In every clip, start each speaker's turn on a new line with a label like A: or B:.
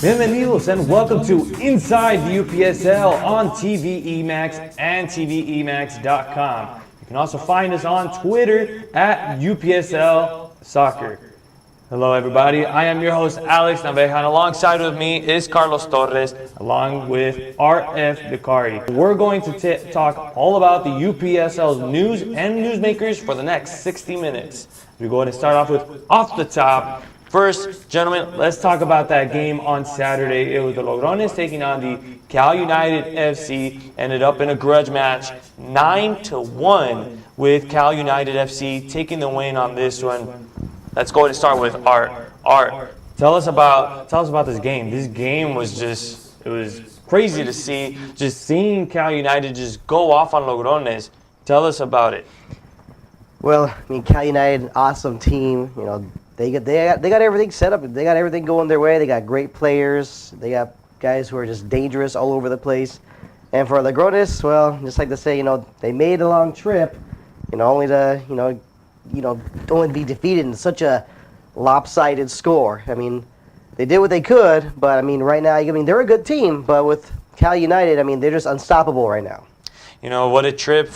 A: Bienvenidos and welcome to Inside the UPSL on TVE Max and TVEmax.com. You can also find us on Twitter at UPSL Soccer. Hello everybody, I am your host Alex Naveja, and alongside with me is Carlos Torres, along with RF Vicari. We're going to talk all about the UPSL's news and newsmakers for the next 60 minutes. We're going to start off with off the top. First, gentlemen, let's talk about that game on Saturday. It was the Logrones taking on the Cal United FC. Ended up in a grudge match, 9-1, with Cal United FC taking the win on this one. Let's go ahead and start with Art. Art, tell us about this game. This game was it was crazy to see. Just seeing Cal United just go off on Logrones. Tell us about it.
B: Well, I mean, Cal United, awesome team. You know, they got everything set up. They got everything going their way. They got great players. They got guys who are just dangerous all over the place. And for Logrones, well, just like to say, you know, they made a long trip, you know, only to, only be defeated in such a lopsided score. I mean, they did what they could, but I mean, right now, they're a good team, but with Cal United, I mean, they're just unstoppable right now. You know, what a trip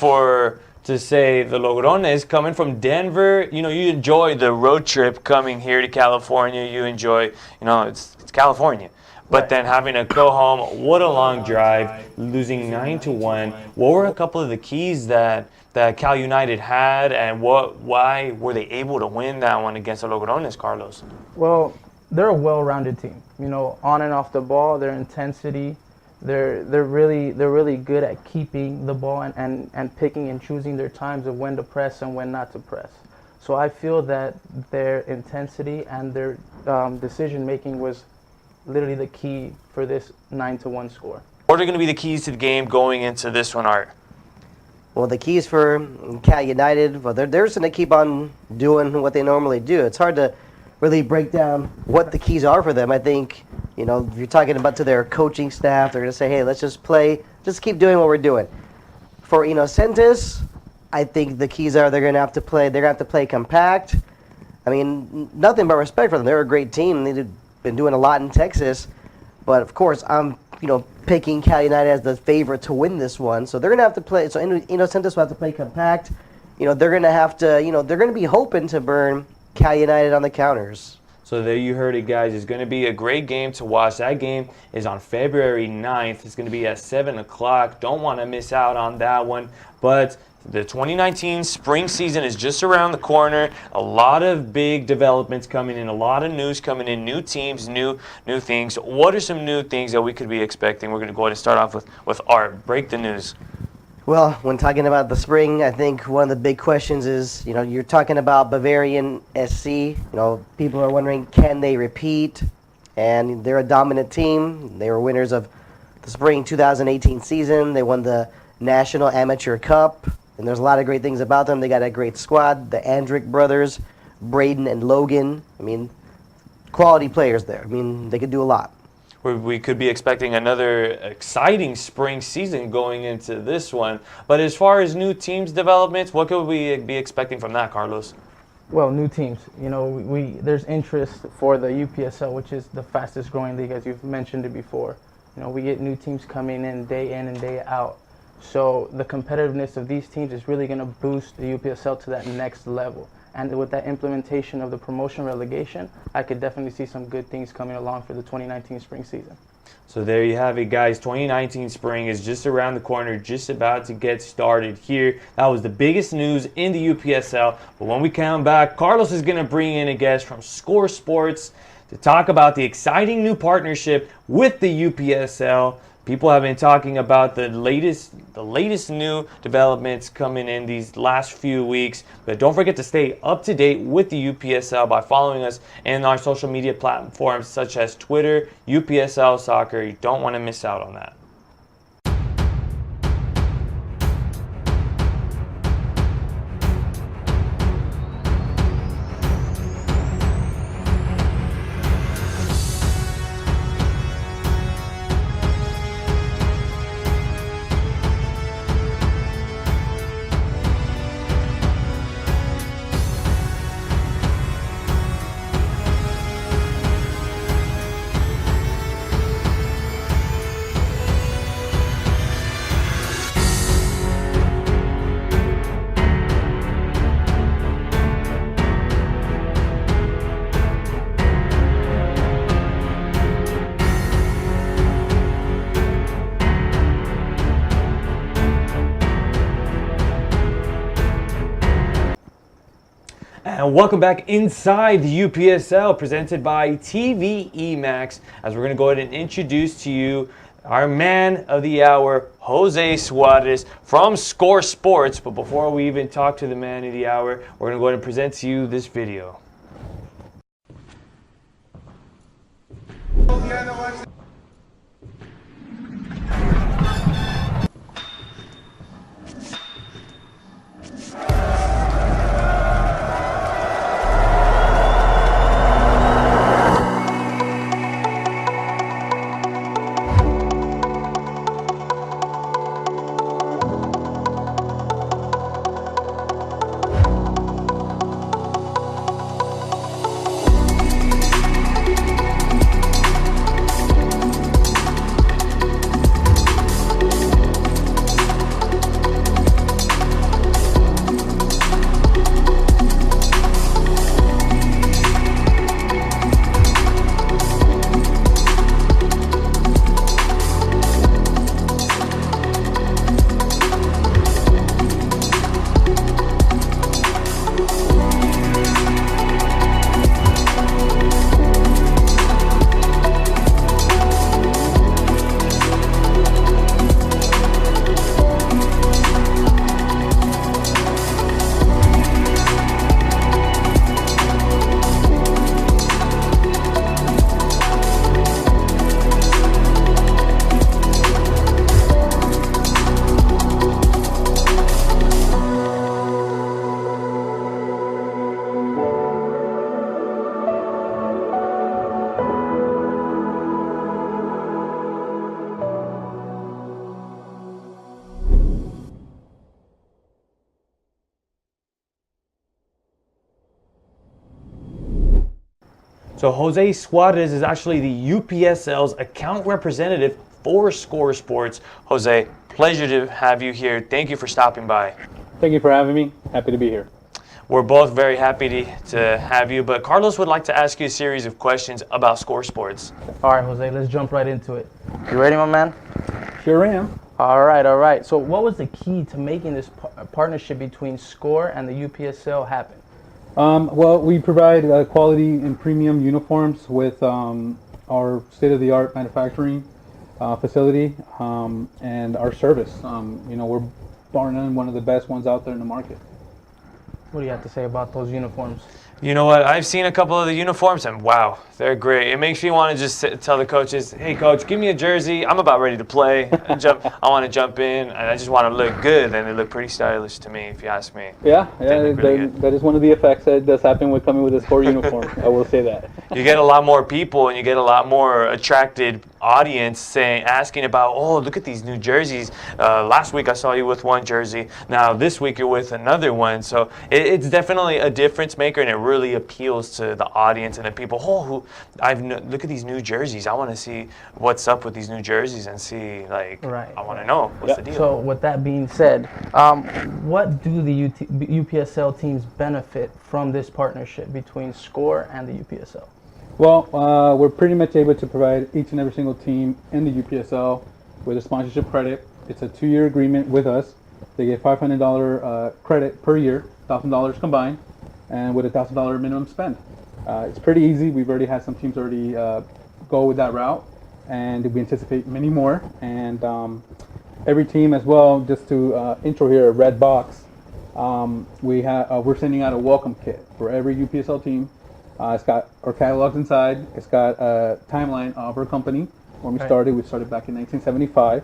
B: to say the Logrones coming from Denver. You know, you enjoy the road trip coming here to California. You enjoy, it's California. But then having to go home, what a long drive, losing 9-1. What were a couple of the keys that Cal United had, and why were they able to win that one against the Logrones, Carlos?
C: Well, they're a well-rounded team. You know, on and off the ball, their intensity, they're really good at keeping the ball and picking and choosing their times of when to press and when not to press. So I feel that their intensity and their decision-making was literally the key for this 9-1 score.
A: What are going to be the keys to the game going into this one, Art?
B: Well, the keys for Cal United, well, they're just going to keep on doing what they normally do. It's hard to really break down what the keys are for them. I think, if you're talking about to their coaching staff, they're going to say, hey, let's just just keep doing what we're doing. For Inocentes, I think the keys are they're going to have to play compact. I mean, nothing but respect for them. They're a great team. They've been doing a lot in Texas. But, of course, I'm picking Cal United as the favorite to win this one. So they're going to have to play. So Inocentes will have to play compact. They're going to have to, they're going to be hoping to burn Cal United on the counters.
A: So there you heard it, guys. It's going to be a great game to watch. That game is on February 9th. It's going to be at 7 o'clock. Don't want to miss out on that one. But the 2019 spring season is just around the corner. A lot of big developments coming in, a lot of news coming in, new teams, new things. What are some new things that we could be expecting? We're going to go ahead and start off with Art. Break the news.
B: Well, when talking about the spring, I think one of the big questions is, you're talking about Bavarian SC. People are wondering, can they repeat? And they're a dominant team. They were winners of the spring 2018 season. They won the National Amateur Cup. And there's a lot of great things about them. They got a great squad. The Andrick brothers, Braden and Logan. I mean, quality players there. I mean, they could do a lot.
A: We could be expecting another exciting spring season going into this one. But as far as new teams developments, what could we be expecting from that, Carlos?
C: Well, new teams. There's interest for the UPSL, which is the fastest growing league, as you've mentioned it before. We get new teams coming in and day out. So the competitiveness of these teams is really going to boost the UPSL to that next level. And with that implementation of the promotion relegation, I could definitely see some good things coming along for the 2019 spring season.
A: So there you have it, guys. 2019 spring is just around the corner, just about to get started here. That was the biggest news in the UPSL. But when we come back, Carlos is going to bring in a guest from Score Sports to talk about the exciting new partnership with the UPSL. People have been talking about the latest new developments coming in these last few weeks. But don't forget to stay up to date with the UPSL by following us in our social media platforms such as Twitter, UPSL Soccer. You don't want to miss out on that. And welcome back inside the UPSL, presented by TVE Max, as we're going to go ahead and introduce to you our man of the hour, Jose Suarez from Score Sports. But before we even talk to the man of the hour, we're going to go ahead and present to you this video. So Jose Suarez is actually the UPSL's account representative for Score Sports. Jose, pleasure to have you here. Thank you for stopping by.
D: Thank you for having me. Happy to be here.
A: We're both very happy to have you, but Carlos would like to ask you a series of questions about Score Sports.
C: All right, Jose, let's jump right into it. You ready, my man?
D: Sure am.
C: All right. So what was the key to making this partnership between Score and the UPSL happen?
D: Well, we provide quality and premium uniforms with our state-of-the-art manufacturing facility and our service. We're bar none one of the best ones out there in the market.
C: What do you have to say about those uniforms?
A: You know what? I've seen a couple of the uniforms, and wow, they're great. It makes me want to just tell the coaches, "Hey, coach, give me a jersey. I'm about ready to play. I want to jump in, and I just want to look good." And they look pretty stylish to me, if you ask me.
D: Yeah,
A: really
D: that is one of the effects that does happen with coming with a Score uniform. I will say that.
A: You get a lot more people, and you get a lot more attracted audience asking about, "Oh, look at these new jerseys. Last week I saw you with one jersey. Now this week you're with another one." So it's definitely a difference maker, and it really appeals to the audience and the people. Oh, look at these new jerseys. I want to see what's up with these new jerseys and see, like,
C: Right.
A: I want to know what's the deal.
C: So with that being said, what do the UPSL teams benefit from this partnership between Score and the UPSL?
D: Well, we're pretty much able to provide each and every single team in the UPSL with a sponsorship credit. It's a 2-year agreement with us. They get $500 credit per year, $1,000 combined, and with a $1,000 minimum spend. It's pretty easy. We've already had some teams already go with that route, and we anticipate many more. And every team as well, just to intro here, a red box, we're sending out a welcome kit for every UPSL team. It's got our catalogs inside. It's got a timeline of our company. When we started back in 1975.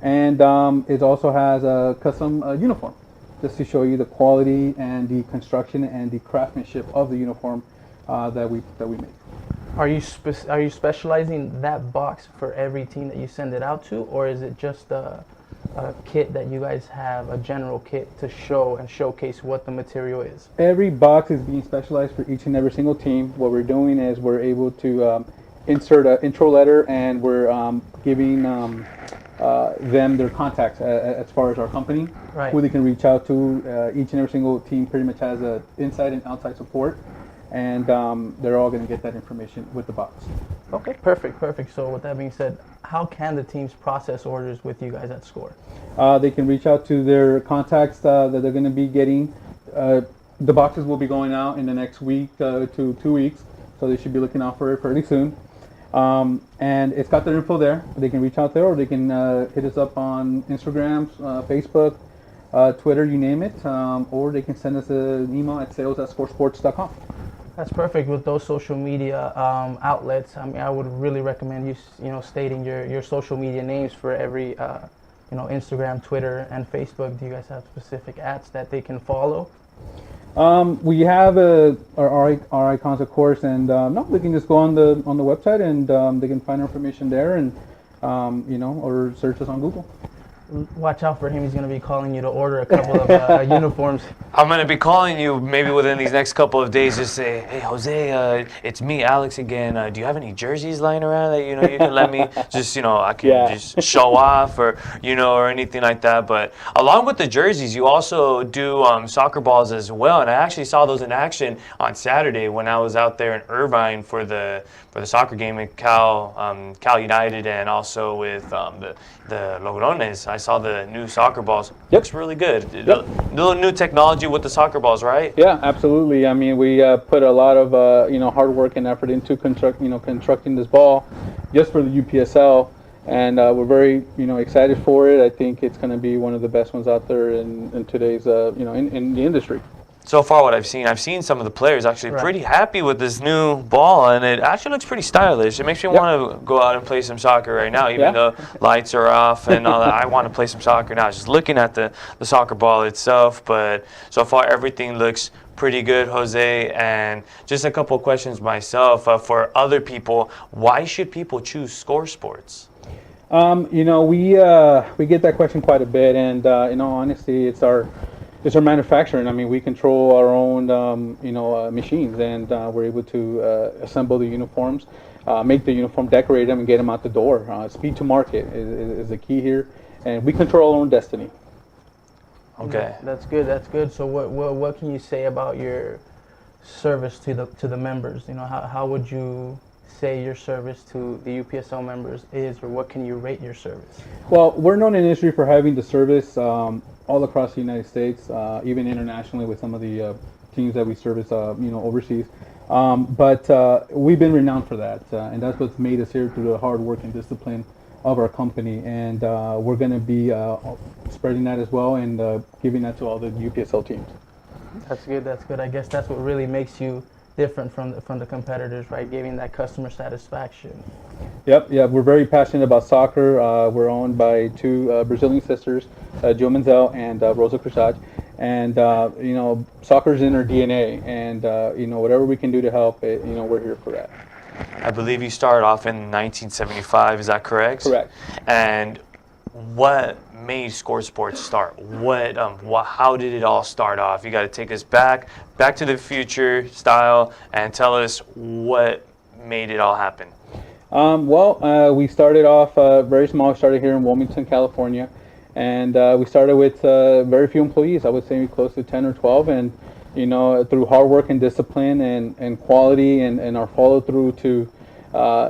D: And it also has a custom uniform, just to show you the quality and the construction and the craftsmanship of the uniform that we make.
C: Are you specializing that box for every team that you send it out to, or is it just a kit that you guys have, a general kit to show and showcase what the material is?
D: Every box is being specialized for each and every single team. What we're doing is we're able to insert an intro letter, and we're giving them their contacts as far as our company,
C: Right.
D: who they can reach out to. Each and every single team pretty much has a inside and outside support, and they're all going to get that information with the box.
C: Okay, perfect. So with that being said, how can the teams process orders with you guys at Score?
D: They can reach out to their contacts that they're going to be getting the boxes will be going out in the next week to 2 weeks, so they should be looking out for it pretty soon. And it's got their info there. They can reach out there, or they can hit us up on Instagram, Facebook, Twitter, you name it, or they can send us an email at sales@scoresports.com.
C: That's perfect with those social media outlets. I mean, I would really recommend you stating your social media names for every Instagram, Twitter, and Facebook. Do you guys have specific ads that they can follow?
D: We have our icons, of course, and no, they can just go on the website and they can find our information there, and or search us on Google.
C: Watch out for him. He's going to be calling you to order a couple of uniforms.
A: I'm going to be calling you maybe within these next couple of days. Just say, hey, Jose, it's me, Alex, again. Do you have any jerseys lying around that, you can let me just, I can just show off or anything like that. But along with the jerseys, you also do soccer balls as well. And I actually saw those in action on Saturday when I was out there in Irvine for the soccer game at Cal United, and also with the Logrones. I saw the new soccer balls. Looks really good.
D: Yep.
A: Little new technology with the soccer balls, right?
D: Yeah, absolutely. I mean, we put a lot of hard work and effort into constructing this ball just for the UPSL, and we're very excited for it. I think it's going to be one of the best ones out there in today's in the industry.
A: So far, what I've seen some of the players actually pretty happy with this new ball, and it actually looks pretty stylish. It makes me want to go out and play some soccer right now, even though lights are off and all that. I want to play some soccer now, just looking at the soccer ball itself. But so far, everything looks pretty good, Jose. And just a couple of questions myself. For other people, why should people choose Score Sports?
D: We get that question quite a bit, and in all honesty, it's our manufacturing. I mean, we control our own, machines, and we're able to assemble the uniforms, make the uniform, decorate them, and get them out the door. Speed to market is the key here, and we control our own destiny.
A: Okay,
C: that's good. That's good. So, what can you say about your service to the members? How would you say your service to the UPSL members is, or what can you rate your service?
D: Well, we're known in the industry for having the service all across the United States, even internationally with some of the teams that we service, overseas. But we've been renowned for that, and that's what's made us here through the hard work and discipline of our company. And we're going to be spreading that as well and giving that to all the UPSL teams.
C: That's good. That's good. I guess that's what really makes you different from the competitors, right? Giving that customer satisfaction.
D: Yep. We're very passionate about soccer. We're owned by two Brazilian sisters, Jo Menzel and Rosa Crusade. And soccer's in our DNA. And whatever we can do to help it, we're here for that.
A: I believe you started off in 1975. Is that correct?
D: Correct.
A: And what made Score Sports start? How did it all start off? You got to take us back to the future style, and tell us what made it all happen.
D: We started off very small. We started here in Wilmington, California, and we started with very few employees. I would say close to 10 or 12, and through hard work and discipline and quality and our follow through to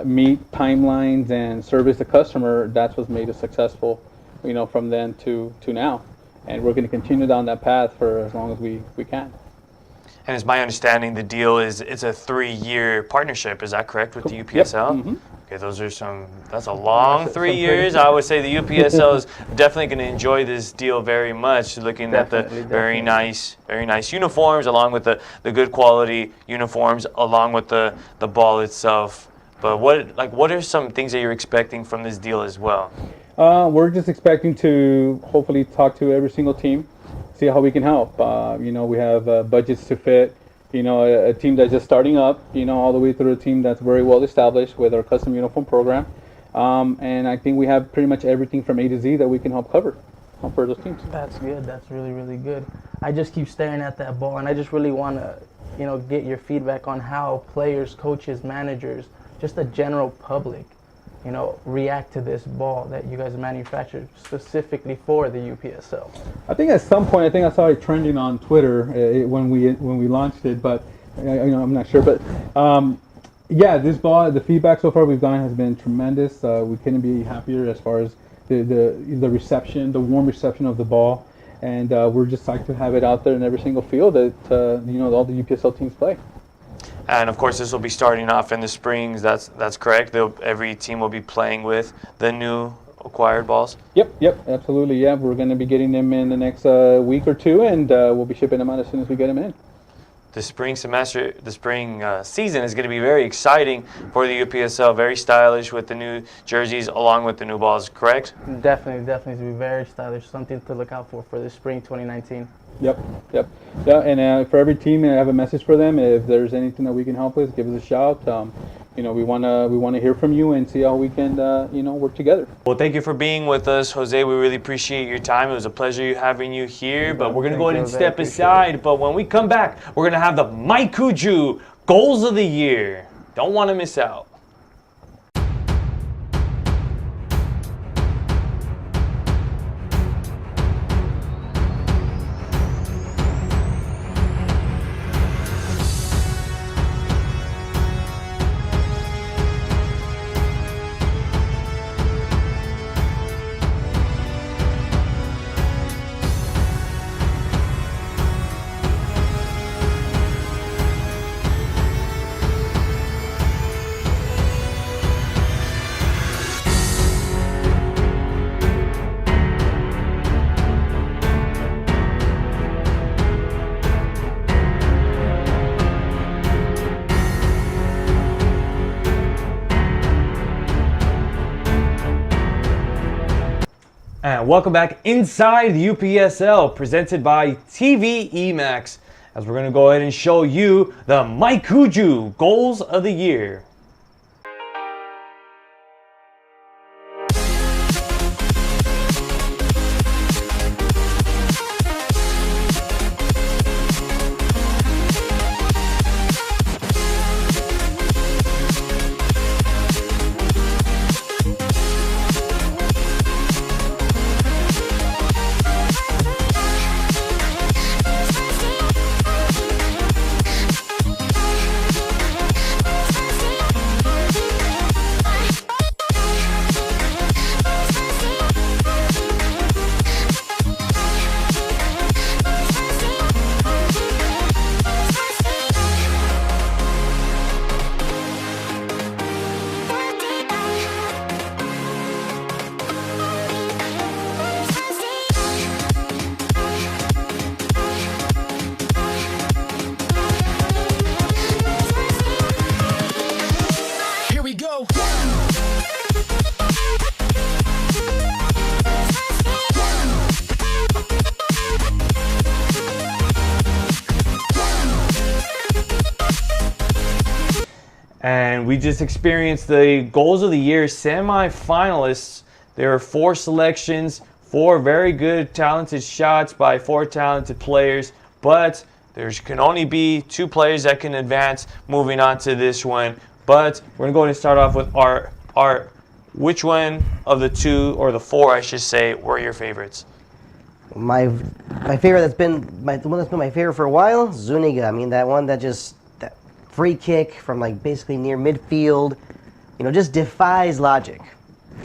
D: meet timelines and service the customer, that's what's made us successful, from then to now. And we're going to continue down that path for as long as we can.
A: And it's my understanding the deal is it's a 3-year partnership. Is that correct with the UPSL?
D: Yep. Mm-hmm.
A: Okay, that's a long 3 years. I would say the UPSL is definitely going to enjoy this deal very much, looking at the very nice uniforms, along with the good quality uniforms, along with the ball itself. But what are some things that you're expecting from this deal as well?
D: We're just expecting to hopefully talk to every single team, see how we can help. We have budgets to fit, a team that's just starting up, all the way through a team that's very well established with our custom uniform program. And I think we have pretty much everything from A to Z that we can help cover for those teams.
C: That's good. That's really, really good. I just keep staring at that ball, and I just really want to, get your feedback on how players, coaches, managers, just the general public, react to this ball that you guys manufactured specifically for the UPSL.
D: I think at some point, I saw it trending on Twitter when we launched it, but I'm not sure. But this ball, the feedback so far we've gotten has been tremendous. We couldn't be happier as far as the reception, the warm reception of the ball. and we're just psyched to have it out there in every single field that all the UPSL teams play.
A: And of course, this will be starting off in the springs. That's correct. Every team will be playing with the new acquired balls.
D: Yep, absolutely. Yeah, we're going to be getting them in the next week or two, and we'll be shipping them out as soon as we get them in.
A: The spring semester, the spring season is going to be very exciting for the UPSL. Very stylish with the new jerseys along with the new balls, correct?
C: Definitely to be very stylish. Something to look out for the spring 2019.
D: Yep. Yeah, and for every team, I have a message for them. If there's anything that we can help with, give us a shout. We wanna hear from you and see how we can work together.
A: Well, thank you for being with us, Jose. We really appreciate your time. It was a pleasure having you here. But we're gonna go ahead and step aside. But when we come back, we're gonna have the Mike Kuju Goals of the Year. Don't want to miss out. And welcome back inside the UPSL, presented by TV Emax, as we're going to go ahead and show you the Mike Kuju Goals of the Year. And we just experienced the Goals of the Year semi-finalists. There are 4 selections, 4 very good, talented shots by 4 talented players, but there can only be 2 players that can advance moving on to this one. But we're going to start off with Art. Art, which one of the 2, or the 4, I should say, were your favorites?
B: My favorite the one that's been my favorite for a while, Zuniga. I mean, that one that free kick from like basically near midfield, just defies logic.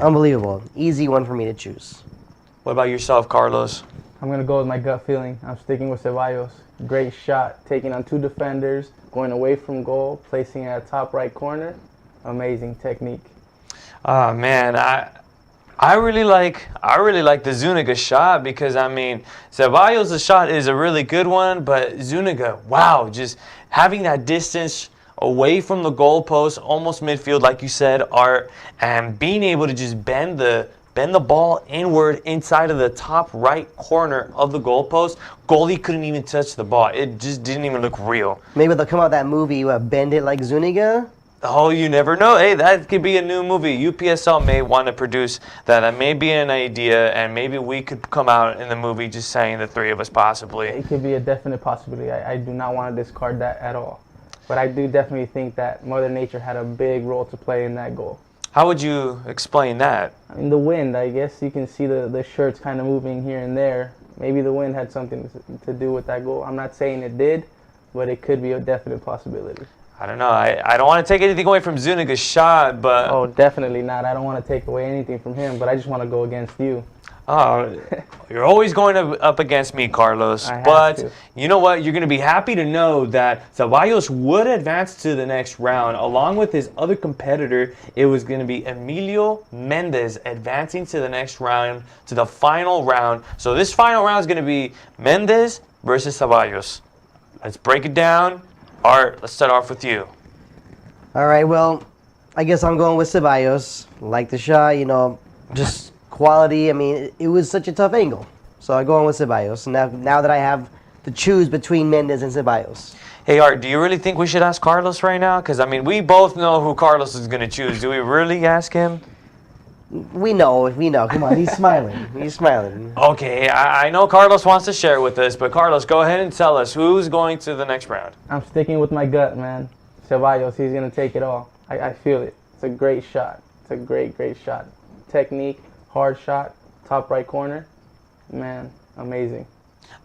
B: Unbelievable. Easy one for me to choose.
A: What about yourself, Carlos?
C: I'm going to go with my gut feeling. I'm sticking with Ceballos. Great shot, taking on 2 defenders, going away from goal, placing it at top right corner. Amazing technique.
A: Man, I really like the Zuniga shot, because I mean, Ceballos' shot is a really good one, but Zuniga, wow, just having that distance away from the goalpost, almost midfield, like you said, Art, and being able to just bend the ball inward inside of the top right corner of the goalpost. Goalie couldn't even touch the ball. It just didn't even look real.
B: Maybe they'll come out that movie, Bend It Like Zuniga.
A: Oh, you never know. Hey, that could be a new movie. UPSL may want to produce that. That may be an idea, and maybe we could come out in the movie just saying the 3 of us possibly.
C: It could be a definite possibility. I do not want to discard that at all. But I do definitely think that Mother Nature had a big role to play in that goal.
A: How would you explain that?
C: I mean, the wind, I guess you can see the shirts kind of moving here and there. Maybe the wind had something to do with that goal. I'm not saying it did, but it could be a definite possibility.
A: I don't know. I don't want to take anything away from Zuniga's shot, but...
C: Oh, definitely not. I don't want to take away anything from him, but I just want to go against you.
A: You're always going up against me, Carlos.
C: I have
A: But
C: to.
A: you know what? You're going to be happy to know that Ceballos would advance to the next round. Along with his other competitor, it was going to be Emilio Mendez advancing to the next round, to the final round. So this final round is going to be Mendez versus Ceballos. Let's break it down. Art, let's start off with you.
B: All right, well, I guess I'm going with Ceballos. Like the shot, just quality. I mean, it was such a tough angle. So I'm going with Ceballos. Now that I have to choose between Mendez and Ceballos.
A: Hey, Art, do you really think we should ask Carlos right now? Because, I mean, we both know who Carlos is going to choose. Do we really ask him?
B: We know. Come on, he's smiling. He's smiling.
A: Okay, I know Carlos wants to share with us, but Carlos, go ahead and tell us who's going to the next round.
C: I'm sticking with my gut, man. Ceballos, he's going to take it all. I feel it. It's a great shot. It's a great shot. Technique, hard shot, top right corner. Man, amazing.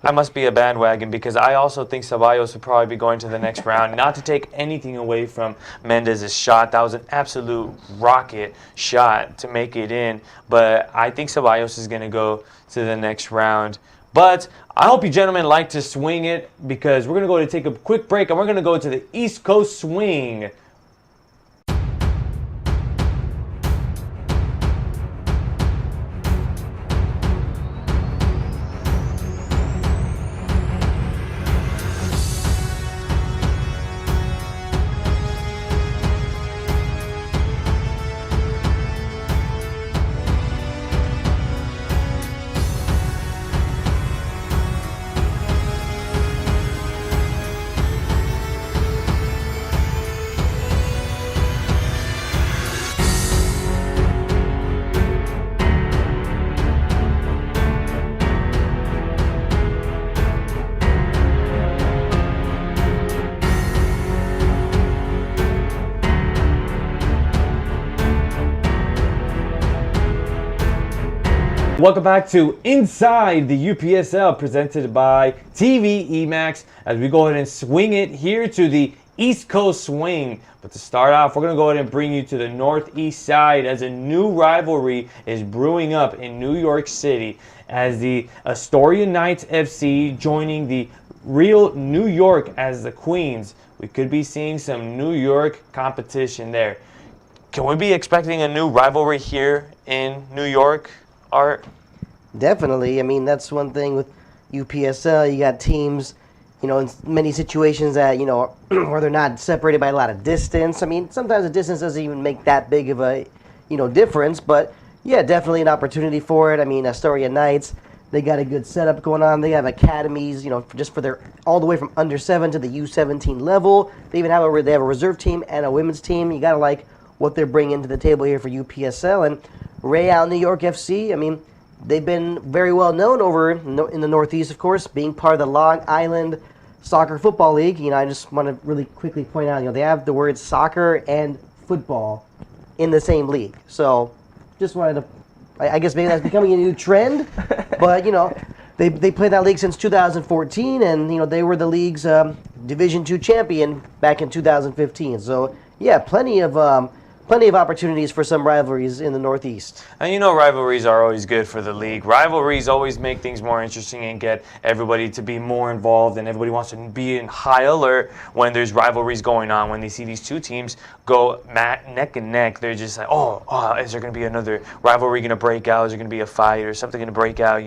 A: I must be a bandwagon because I also think Ceballos would probably be going to the next round. Not to take anything away from Mendez's shot. That was an absolute rocket shot to make it in. But I think Ceballos is going to go to the next round. But I hope you gentlemen like to swing it because we're going to go to take a quick break and we're going to go to the East Coast Swing. Welcome back to Inside the UPSL, presented by TV Emax, as we go ahead and swing it here to the East Coast Swing. But to start off, we're going to go ahead and bring you to the Northeast side as a new rivalry is brewing up in New York City as the Astoria Knights FC joining the Real New York as the Queens. We could be seeing some New York competition there. Can we be expecting a new rivalry here in New York, Art?
B: Definitely. I mean, that's one thing with UPSL. You got teams, in many situations that, where they're not separated by a lot of distance. I mean, sometimes the distance doesn't even make that big of a, difference. But, yeah, definitely an opportunity for it. I mean, Astoria Knights, they got a good setup going on. They have academies, just for their all the way from under 7 to the U17 level. They even have a reserve team and a women's team. You got to like what they're bringing to the table here for UPSL. And Real New York FC, I mean, they've been very well known over in the Northeast, of course, being part of the Long Island Soccer Football League. I just want to really quickly point out, they have the words soccer and football in the same league. So just wanted to, I guess maybe that's becoming a new trend. But, they played that league since 2014, and, they were the league's Division II champion back in 2015. So, yeah, plenty of opportunities for some rivalries in the Northeast.
A: And rivalries are always good for the league. Rivalries always make things more interesting and get everybody to be more involved, and everybody wants to be in high alert when there's rivalries going on. When they see these two teams go neck and neck, they're just like, oh, is there going to be another rivalry going to break out? Is there going to be a fight or something going to break out?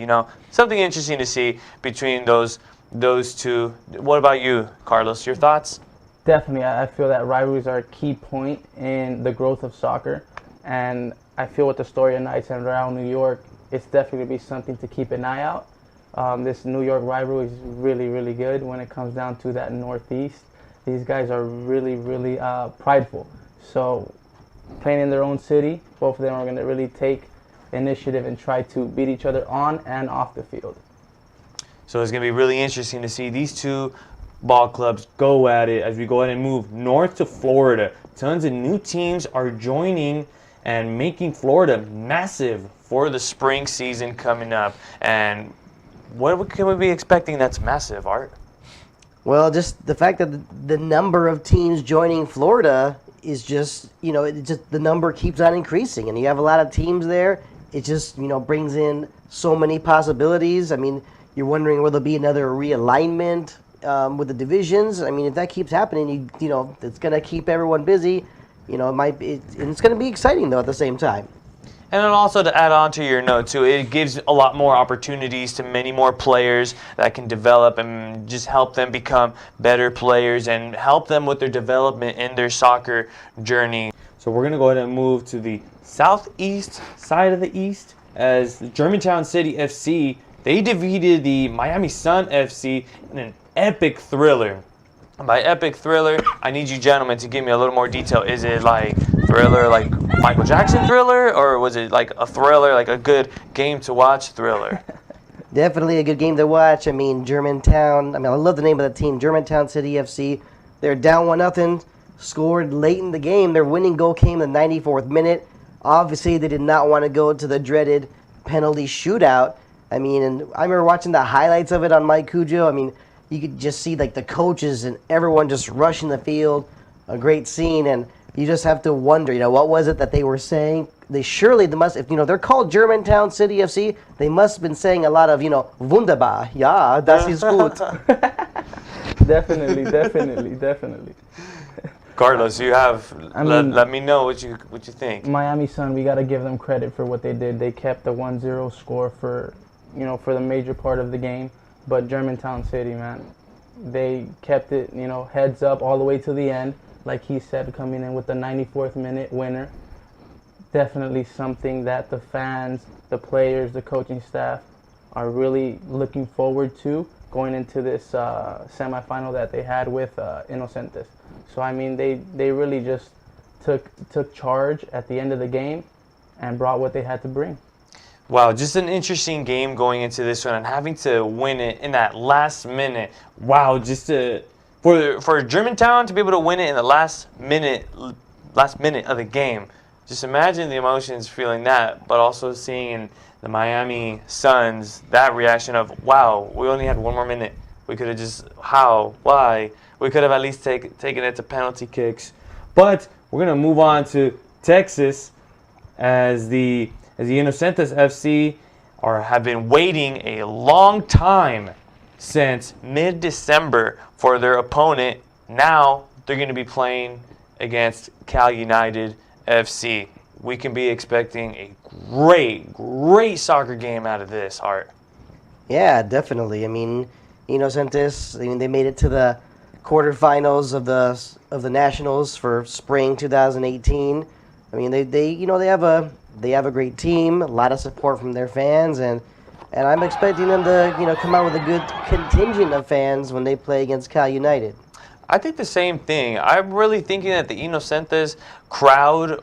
A: Something interesting to see between those two. What about you, Carlos? Your thoughts?
C: Definitely, I feel that rivalries are a key point in the growth of soccer, and I feel with the Astoria Knights and Real New York, it's definitely going to be something to keep an eye out. This New York rivalry is really good when it comes down to that Northeast. These guys are really prideful. So playing in their own city, both of them are going to really take initiative and try to beat each other on and off the field.
A: So it's going to be really interesting to see these two ball clubs go at it as we go ahead and move north to Florida. Tons of new teams are joining and making Florida massive for the spring season coming up. And what can we be expecting that's massive, Art?
B: Well, just the fact that the number of teams joining Florida is just, the number keeps on increasing. And you have a lot of teams there it just brings in so many possibilities. I mean, you're wondering will there be another realignment with the divisions? I mean, if that keeps happening, it's gonna keep everyone busy. It might be, and it's gonna be exciting though at the same time.
A: And then also to add on to your note too, it gives a lot more opportunities to many more players that can develop and just help them become better players and help them with their development in their soccer journey. So we're going to go ahead and move to the southeast side of the East as the Germantown City FC, they defeated the Miami Sun FC in an epic thriller. By epic thriller, I need you gentlemen to give me a little more detail. Is it like thriller, like Michael Jackson thriller, or was it like a thriller, like a good game to watch thriller?
B: Definitely a good game to watch. I mean, Germantown. I mean, I love the name of the team, Germantown City FC. They're down 1-0, scored late in the game. Their winning goal came in the 94th minute. Obviously, they did not want to go to the dreaded penalty shootout. I mean, and I remember watching the highlights of it on Mike Cujo. I mean, you could just see like the coaches and everyone just rushing the field. A great scene, and you just have to wonder, what was it that they were saying? They must, if they're called Germantown City FC, they must have been saying a lot of, wunderbar, ja, das ist gut.
C: Definitely.
A: Carlos, let me know what you think.
C: Miami Sun, we got to give them credit for what they did. They kept the 1-0 score for the major part of the game. But Germantown City, man, they kept it, heads up all the way to the end. Like he said, coming in with the 94th minute winner. Definitely something that the fans, the players, the coaching staff are really looking forward to going into this semifinal that they had with Inocentes. So, I mean, they really just took charge at the end of the game and brought what they had to bring.
A: Wow, just an interesting game going into this one and having to win it in that last minute. Wow, just for Germantown to be able to win it in the last minute of the game. Just imagine the emotions feeling that, but also seeing the Miami Suns, that reaction of, wow, we only had one more minute. We could have just, why? We could have at least taken it to penalty kicks. But we're going to move on to Texas as the Inocentes FC have been waiting a long time since mid-December for their opponent. Now they're going to be playing against Cal United FC. We can be expecting a great soccer game out of this, Hart.
B: Yeah, definitely. I mean, Inocentes, they made it to the quarterfinals of the Nationals for spring 2018. I mean, they have a great team, a lot of support from their fans, and I'm expecting them to come out with a good contingent of fans when they play against Cal United.
A: I think the same thing. I'm really thinking that the Inocentes crowd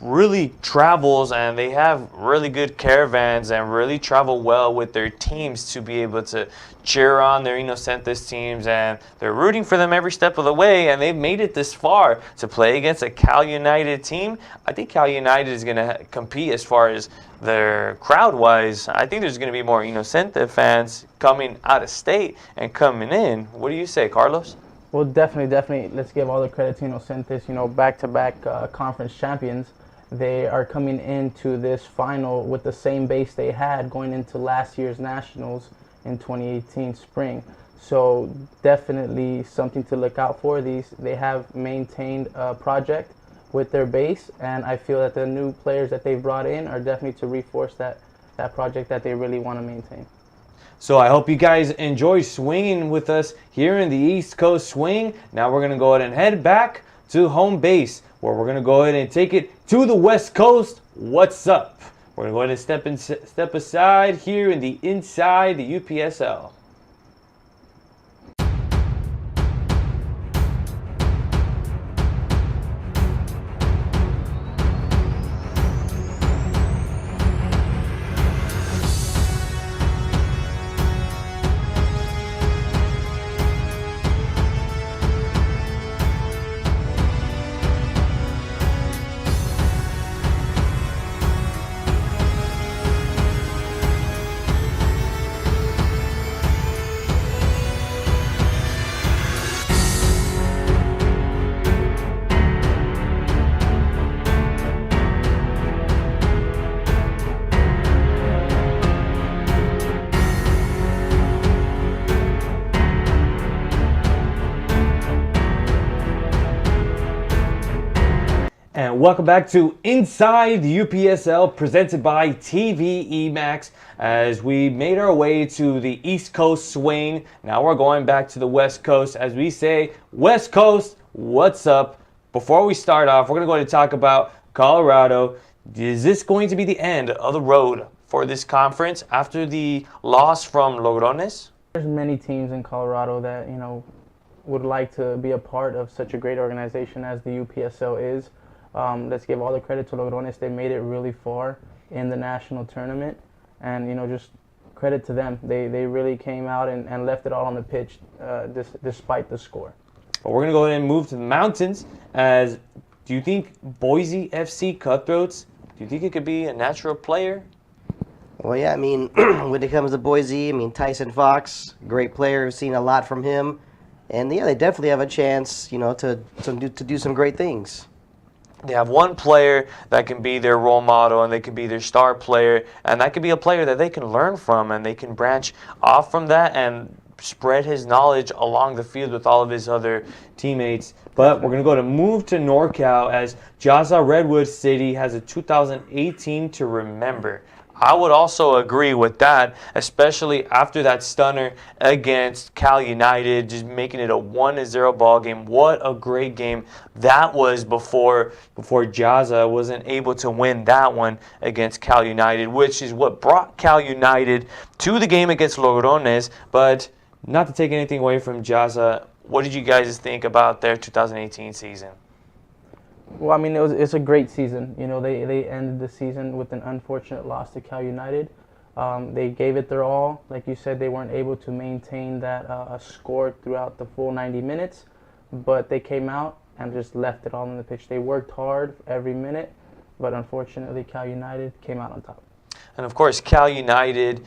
A: really travels, and they have really good caravans and really travel well with their teams to be able to cheer on their Inocentes teams, and they're rooting for them every step of the way, and they've made it this far to play against a Cal United team. I think Cal United is going to compete as far as their crowd-wise. I think there's going to be more Inocente fans coming out of state and coming in. What do you say, Carlos?
C: Well, definitely. Let's give all the credit to Inocentes. Back-to-back conference champions. They are coming into this final with the same base they had going into last year's Nationals in 2018 spring. So definitely something to look out for. They have maintained a project with their base, and I feel that the new players that they've brought in are definitely to reinforce that project that they really want to maintain.
A: So I hope you guys enjoy swinging with us here in the East Coast Swing. Now we're going to go ahead and head back to home base, where we're going to go ahead and take it to the West Coast. What's up? We're going to go ahead and step aside here in the inside the UPSL. And welcome back to Inside the UPSL, presented by TVE Max. As we made our way to the East Coast swing, now we're going back to the West Coast. As we say, West Coast, what's up? Before we start off, we're going to go ahead and talk about Colorado. Is this going to be the end of the road for this conference after the loss from Logrones?
C: There's many teams in Colorado that, would like to be a part of such a great organization as the UPSL is. Let's give all the credit to Logrones. They made it really far in the national tournament, and just credit to them. They really came out and left it all on the pitch despite the score.
A: But we're going to go ahead and move to the mountains. Do you think Boise FC Cutthroats, do you think it could be a natural player?
B: Well, yeah, when it comes to Boise, Tyson Fox, great player. We've seen a lot from him. And, yeah, they definitely have a chance, to do some great things.
A: They have one player that can be their role model, and they can be their star player, and that could be a player that they can learn from, and they can branch off from that and spread his knowledge along the field with all of his other teammates. But we're going to move to NorCal, as Jaza Redwood City has a 2018 to remember. I would also agree with that, especially after that stunner against Cal United, just making it a 1-0 ball game. What a great game that was before Jaza wasn't able to win that one against Cal United, which is what brought Cal United to the game against Logrones. But not to take anything away from Jaza, what did you guys think about their 2018 season?
C: Well, it's a great season. They ended the season with an unfortunate loss to Cal United. They gave it their all. Like you said, they weren't able to maintain that score throughout the full 90 minutes, but they came out and just left it all on the pitch. They worked hard every minute, but unfortunately Cal United came out on top.
A: And of course, Cal United,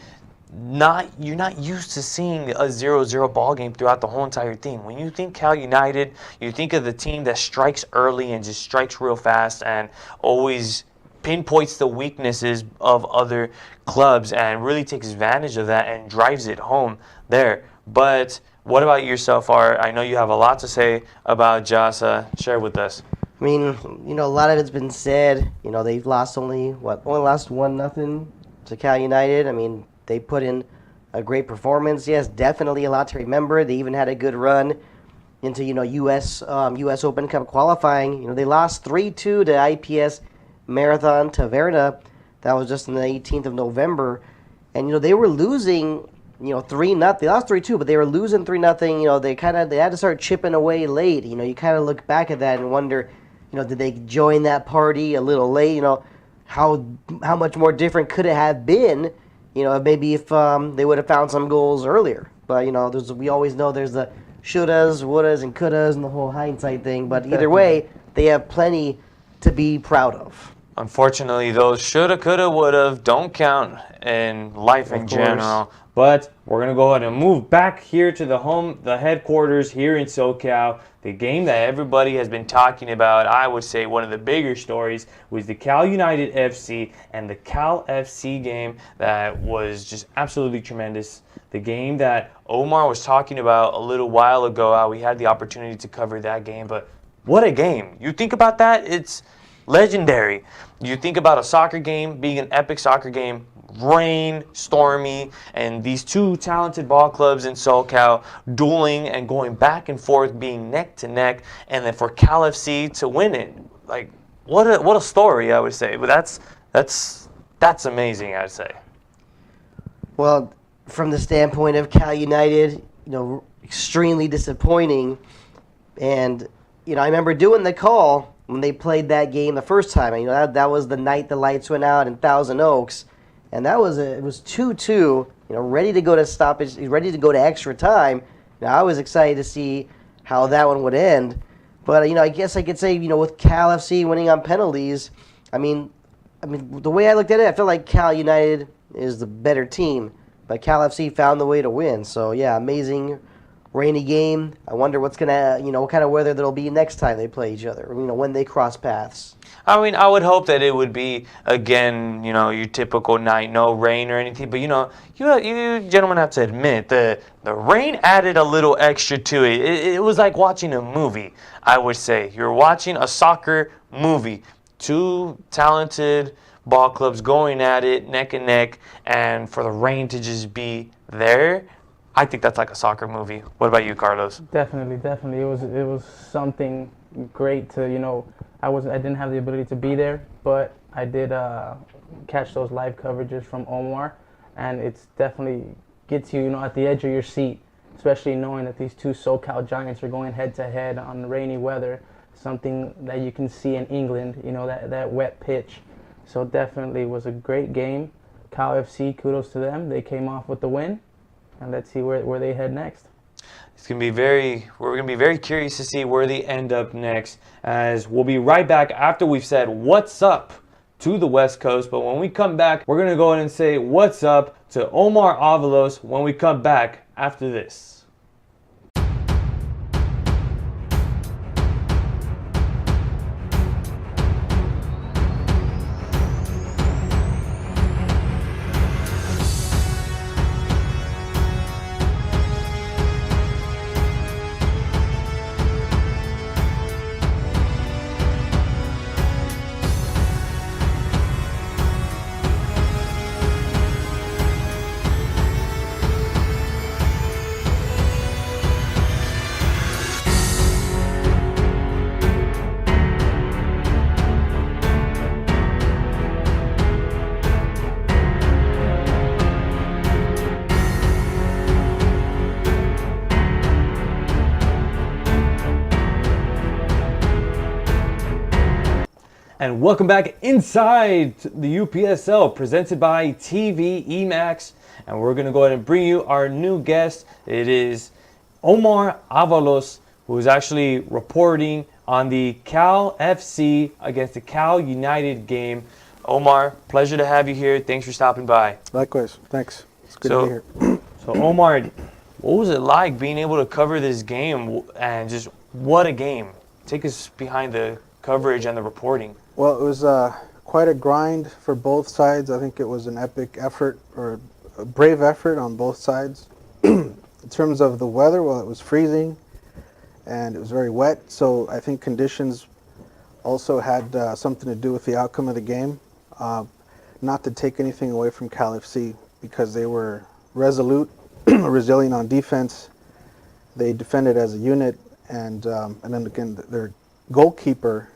A: you're not used to seeing a 0-0 ball game throughout the whole entire thing. When you think Cal United, you think of the team that strikes early and just strikes real fast and always pinpoints the weaknesses of other clubs and really takes advantage of that and drives it home there. But what about yourself, Art? I know you have a lot to say about Jaza. Share with us.
B: A lot of it's been said. They've lost only lost 1-0 to Cal United. They put in a great performance. Yes, definitely a lot to remember. They even had a good run into U.S. Open Cup qualifying. They lost 3-2 to IPS Marathon Taverna. That was just on the 18th of November, and they were losing 3-0. They lost 3-2, but they were losing 3-0. They had to start chipping away late. You kind of look back at that and wonder, did they join that party a little late? How much more different could it have been? Maybe if they would have found some goals earlier. But, we always know there's the shouldas, wouldas, and couldas and the whole hindsight thing. But either way, they have plenty to be proud of.
A: Unfortunately, those shoulda, coulda, woulda don't count in life in general. But we're going to go ahead and move back here to the headquarters here in SoCal. The game that everybody has been talking about, I would say one of the bigger stories, was the Cal United FC and the Cal FC game that was just absolutely tremendous. The game that Omar was talking about a little while ago, how we had the opportunity to cover that game. But what a game. You think about that, it's legendary. You think about a soccer game being an epic soccer game, rain, stormy, and these two talented ball clubs in SoCal dueling and going back and forth, being neck to neck, and then for Cal FC to win it. Like, what a story, I would say. But that's amazing, I'd say.
B: Well, from the standpoint of Cal United, extremely disappointing. And I remember doing the call when they played that game the first time. That was the night the lights went out in Thousand Oaks. And it was 2-2, ready to go to stoppage, ready to go to extra time. Now, I was excited to see how that one would end. But, I guess I could say, with Cal FC winning on penalties, the way I looked at it, I felt like Cal United is the better team. But Cal FC found the way to win. So, yeah, amazing rainy game. I wonder what's going to, what kind of weather there'll be next time they play each other, when they cross paths.
A: I would hope that it would be, again, your typical night, no rain or anything. But, you gentlemen have to admit, the rain added a little extra to it. It was like watching a movie, I would say. You're watching a soccer movie. two talented ball clubs going at it neck and neck, and for the rain to just be there, I think that's like a soccer movie. What about you, Carlos?
C: Definitely, definitely. It was something great to, I didn't have the ability to be there, but I did catch those live coverages from Omar, and it's definitely gets you, at the edge of your seat, especially knowing that these two SoCal Giants are going head to head on rainy weather, something that you can see in England, that wet pitch. So definitely was a great game. Cal FC, kudos to them. They came off with the win, and let's see where they head next.
A: We're gonna be very curious to see where they end up next, as we'll be right back after we've said what's up to the West Coast. But when we come back, we're gonna go ahead and say what's up to Omar Avalos when we come back after this. And welcome back inside the UPSL, presented by TV Emax. And we're going to go ahead and bring you our new guest. It is Omar Avalos, who is actually reporting on the Cal FC against the Cal United game. Omar, pleasure to have you here. Thanks for stopping by.
E: Likewise. Thanks. It's good to be here.
A: So Omar, what was it like being able to cover this game, and just what a game? Take us behind the coverage and the reporting.
E: Well, it was quite a grind for both sides. I think it was an epic effort, or a brave effort on both sides. In terms of the weather, well, it was freezing and it was very wet, so I think conditions also had something to do with the outcome of the game. Not to take anything away from Cal FC, because they were resolute, resilient on defense. They defended as a unit, and then again, their goalkeeper,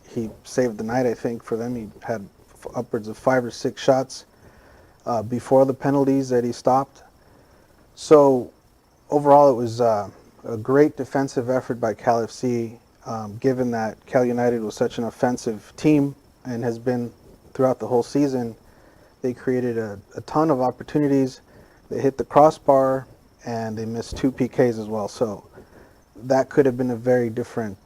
E: he saved the night, I think, for them. He had upwards of 5 or 6 shots before the penalties that he stopped. So overall, it was a great defensive effort by Cal FC, given that Cal United was such an offensive team and has been throughout the whole season. They created a ton of opportunities. They hit the crossbar, and they missed 2 PKs as well. So that could have been a very different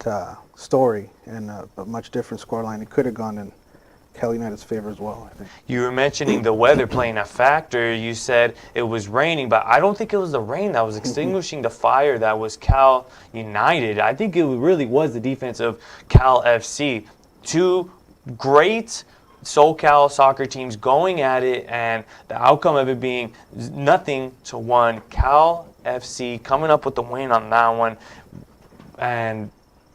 E: story and a much different scoreline. It could have gone in Cal United's favor as well, I think.
A: You were mentioning the weather playing a factor. You said it was raining, but I don't think it was the rain that was extinguishing the fire that was Cal United. I think it really was the defense of Cal FC. Two great SoCal soccer teams going at it, and the outcome of it being 0-1. Cal FC coming up with the win on that one. And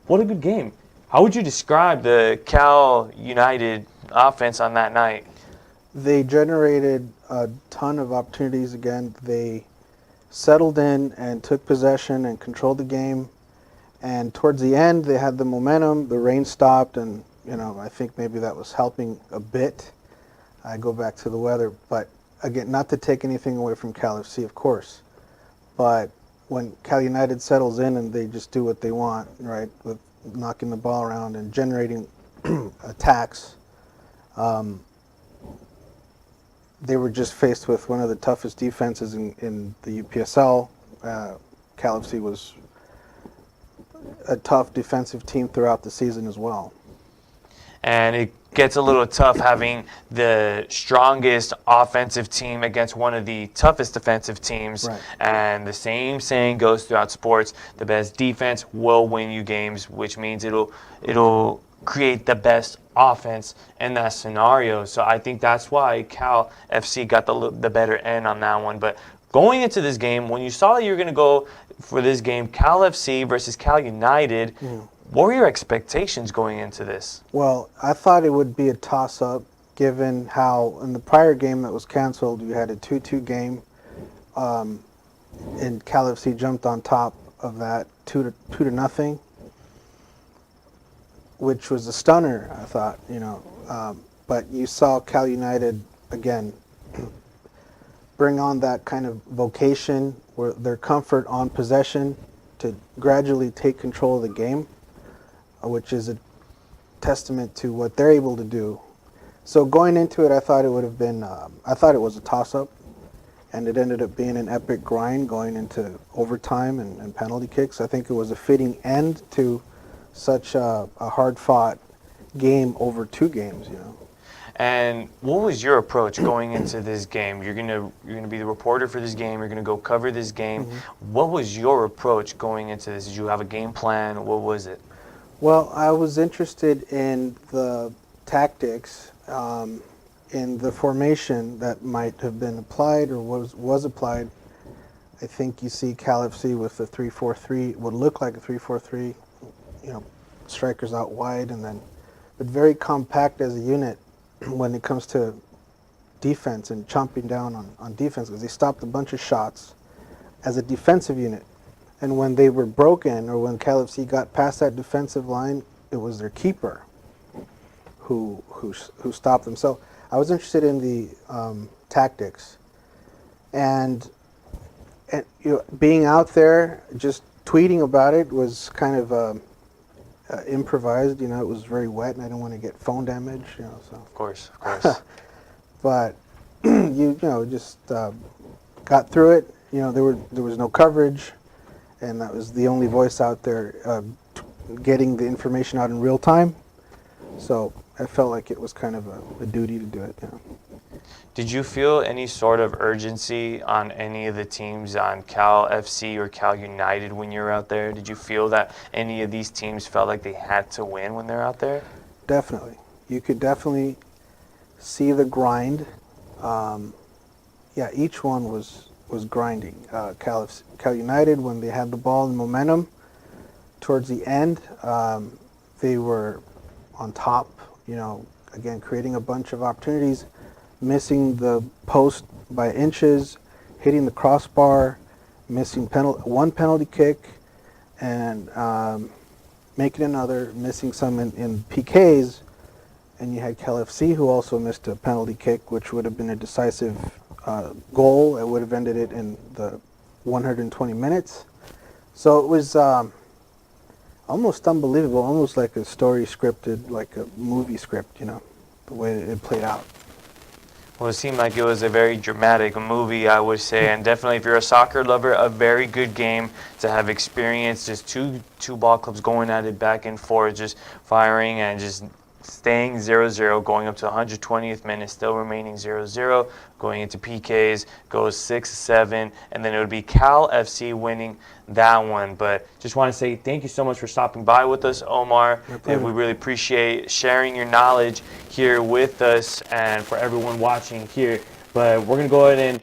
A: what a good game. How would you describe the Cal United offense on that night?
E: They generated a ton of opportunities again. They settled in and took possession and controlled the game. And towards the end, they had the momentum. The rain stopped, and I think maybe that was helping a bit. I go back to the weather, but again, not to take anything away from Cal FC, of course. But when Cal United settles in and they just do what they want, right, with knocking the ball around and generating attacks, they were just faced with one of the toughest defenses in the UPSL. Cal FC was a tough defensive team throughout the season as well.
A: And it gets a little tough having the strongest offensive team against one of the toughest defensive teams.
E: Right.
A: And the same saying goes throughout sports: the best defense will win you games, which means it'll create the best offense in that scenario. So I think that's why Cal FC got the better end on that one. But going into this game, when you saw that you were going to go for this game, Cal FC versus Cal United, what were your expectations going into this?
E: Well, I thought it would be a toss-up, given how in the prior game that was canceled, you had a 2-2 game, and Cal FC jumped on top of that 2-0, which was a stunner, I thought, but you saw Cal United again bring on that kind of vocation, where their comfort on possession to gradually take control of the game, which is a testament to what they're able to do. So going into it, I thought it would have been, I thought it was a toss-up, and it ended up being an epic grind going into overtime and penalty kicks. I think it was a fitting end to such a hard-fought game over 2 games,
A: And what was your approach going into this game? You're gonna be the reporter for this game. You're gonna go cover this game. What was your approach going into this? Did you have a game plan? What was it?
E: Well, I was interested in the tactics, in the formation that might have been applied or was applied. I think you see Cal FC with the 3-4-3, would look like a 3-4-3, strikers out wide, but very compact as a unit when it comes to defense and chomping down on defense, because they stopped a bunch of shots as a defensive unit. And when they were broken, or when Cal FC got past that defensive line, it was their keeper who stopped them. So I was interested in the tactics, and being out there, just tweeting about it was kind of improvised. It was very wet, and I didn't want to get phone damage. So
A: Of course.
E: but just got through it. There was no coverage, and that was the only voice out there getting the information out in real time. So I felt like it was kind of a duty to do it.
A: Did you feel any sort of urgency on any of the teams, on Cal FC or Cal United, when you were out there? Did you feel that any of these teams felt like they had to win when they're out there?
E: Definitely. You could definitely see the grind. Each one was grinding. Cal United, when they had the ball and momentum, towards the end, they were on top, again, creating a bunch of opportunities, missing the post by inches, hitting the crossbar, missing one penalty kick, and making another, missing some in PKs. And you had Cal FC, who also missed a penalty kick, which would have been a decisive goal. It would have ended it in the 120 minutes. So it was almost unbelievable, almost like a story scripted, like a movie script, the way it played out.
A: Well, it seemed like it was a very dramatic movie, I would say, and definitely if you're a soccer lover, a very good game to have experienced. Just two ball clubs going at it back and forth, just firing and just staying 0-0, going up to 120th minute, still remaining 0-0, going into PKs, goes 6-7, and then it would be Cal FC winning that one. But just want to say thank you so much for stopping by with us, Omar, and we really appreciate sharing your knowledge here with us and for everyone watching here. But we're gonna go ahead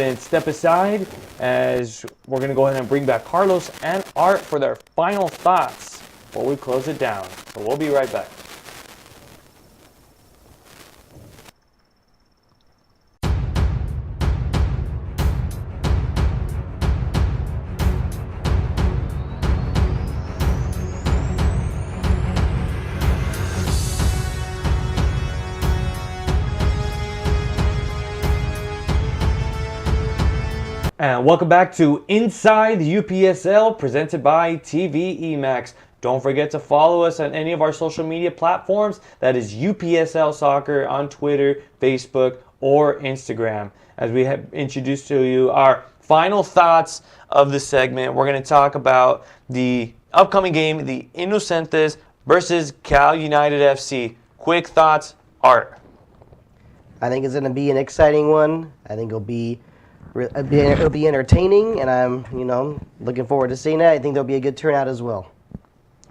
A: and step aside, as we're gonna go ahead and bring back Carlos and Art for their final thoughts before we close it down. So we'll be right back. And welcome back to Inside the UPSL, presented by TV Max. Don't forget to follow us on any of our social media platforms. That is UPSL Soccer on Twitter, Facebook, or Instagram. As we have introduced to you our final thoughts of the segment, we're going to talk about the upcoming game, the Inocentes versus Cal United FC. Quick thoughts, Art.
B: I think it's going to be an exciting one. I think it'll be entertaining, and I'm looking forward to seeing that. I think there'll be a good turnout as well.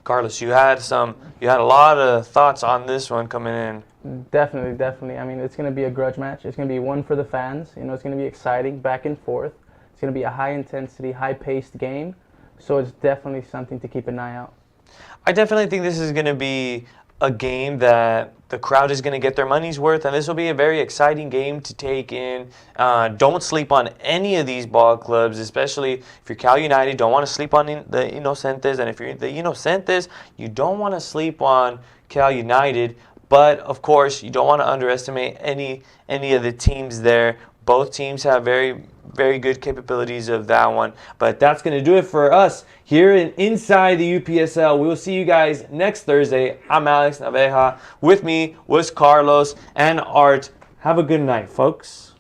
A: Carlos, you had a lot of thoughts on this one coming in.
C: Definitely, definitely. I mean, it's going to be a grudge match. It's going to be one for the fans. You know, it's going to be exciting, back and forth. It's going to be a high-intensity, high-paced game. So it's definitely something to keep an eye out.
A: I definitely think this is going to be a game that the crowd is going to get their money's worth, and this will be a very exciting game to take in. Don't sleep on any of these ball clubs, especially if you're Cal United. Don't want to sleep on the Inocentes, and if you're the Inocentes, you don't want to sleep on Cal United. But of course, you don't want to underestimate any of the teams there. Both teams have very, very good capabilities of that one. But that's going to do it for us here in Inside the UPSL. We will see you guys next Thursday. I'm Alex Naveja. With me was Carlos and Art. Have a good night, folks.